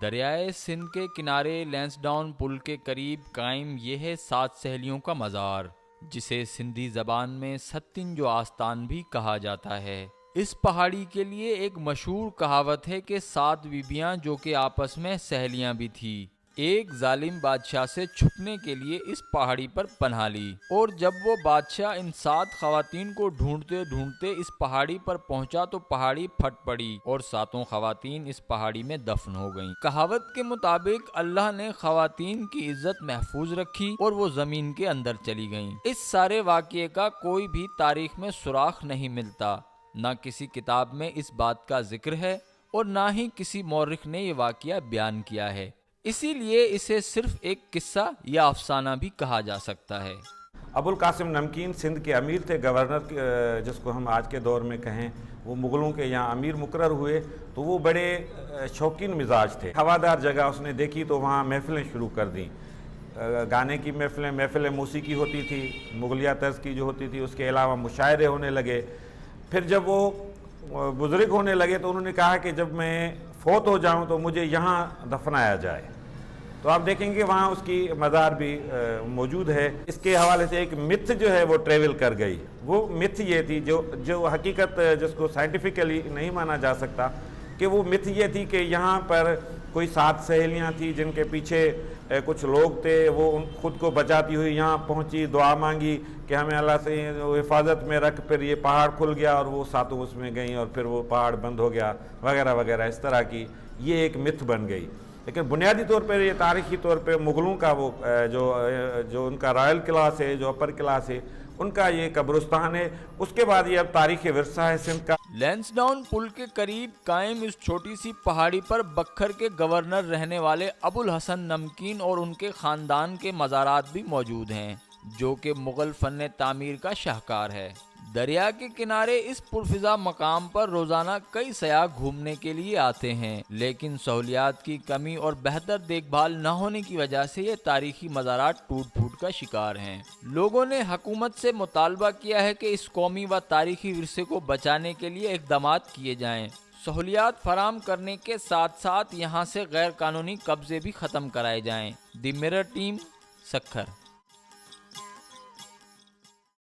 دریائے سندھ کے کنارے لینسڈاؤن پل کے قریب قائم یہ ہے 7 سہیلیوں کا مزار، جسے سندھی زبان میں ستن جو آستان بھی کہا جاتا ہے۔ اس پہاڑی کے لیے ایک مشہور کہاوت ہے کہ 7 بیبیاں جو کہ آپس میں سہیلیاں بھی تھیں، ایک ظالم بادشاہ سے چھپنے کے لیے اس پہاڑی پر پناہ لی، اور جب وہ بادشاہ ان 7 خواتین کو ڈھونڈتے ڈھونڈتے اس پہاڑی پر پہنچا تو پہاڑی پھٹ پڑی اور 7 خواتین اس پہاڑی میں دفن ہو گئیں۔ کہاوت کے مطابق اللہ نے خواتین کی عزت محفوظ رکھی اور وہ زمین کے اندر چلی گئیں۔ اس سارے واقعے کا کوئی بھی تاریخ میں سراغ نہیں ملتا، نہ کسی کتاب میں اس بات کا ذکر ہے اور نہ ہی کسی مورخ نے یہ واقعہ بیان کیا ہے، اسی لیے اسے صرف ایک قصہ یا افسانہ بھی کہا جا سکتا ہے۔ ابو القاسم نمکین سندھ کے امیر تھے، گورنر جس کو ہم آج کے دور میں کہیں، وہ مغلوں کے یہاں امیر مقرر ہوئے تو وہ بڑے شوقین مزاج تھے۔ ہوادار جگہ اس نے دیکھی تو وہاں محفلیں شروع کر دیں، گانے کی محفلیں موسیقی ہوتی تھی، مغلیہ طرز کی جو ہوتی تھی، اس کے علاوہ مشاعرے ہونے لگے۔ پھر جب وہ بزرگ ہونے لگے تو انہوں نے کہا کہ جب میں فوت ہو جاؤں تو مجھے یہاں دفنایا جائے، تو آپ دیکھیں گے وہاں اس کی مزار بھی موجود ہے۔ اس کے حوالے سے ایک متھ جو ہے وہ ٹریول کر گئی، وہ متھ یہ تھی جو حقیقت جس کو سائنٹیفکلی نہیں مانا جا سکتا، کہ وہ متھ یہ تھی کہ یہاں پر کوئی 7 سہیلیاں تھیں جن کے پیچھے کچھ لوگ تھے، وہ خود کو بچاتی ہوئی یہاں پہنچی، دعا مانگی کہ ہمیں اللہ سے حفاظت میں رکھ، پھر یہ پہاڑ کھل گیا اور وہ 7 اس میں گئیں اور پھر وہ پہاڑ بند ہو گیا وغیرہ وغیرہ، اس طرح کی یہ ایک متھ بن گئی۔ لیکن بنیادی طور پر یہ تاریخی طور پہ مغلوں کا وہ جو ان کا رائل کلاس ہے، جو اپر کلاس ہے، ان کا یہ قبرستان ہے۔ اس کے بعد یہ اب تاریخی ورثہ ہے سندھ کا۔ لینسڈاؤن پل کے قریب قائم اس چھوٹی سی پہاڑی پر بکھر کے گورنر رہنے والے ابو الحسن نمکین اور ان کے خاندان کے مزارات بھی موجود ہیں، جو کہ مغل فن تعمیر کا شاہکار ہے۔ دریا کے کنارے اس پرفضا مقام پر روزانہ کئی سیاح گھومنے کے لیے آتے ہیں، لیکن سہولیات کی کمی اور بہتر دیکھ بھال نہ ہونے کی وجہ سے یہ تاریخی مزارات ٹوٹ پھوٹ کا شکار ہیں۔ لوگوں نے حکومت سے مطالبہ کیا ہے کہ اس قومی و تاریخی ورثے کو بچانے کے لیے اقدامات کیے جائیں، سہولیات فراہم کرنے کے ساتھ ساتھ یہاں سے غیر قانونی قبضے بھی ختم کرائے جائیں۔ The mirror team, Sukkur.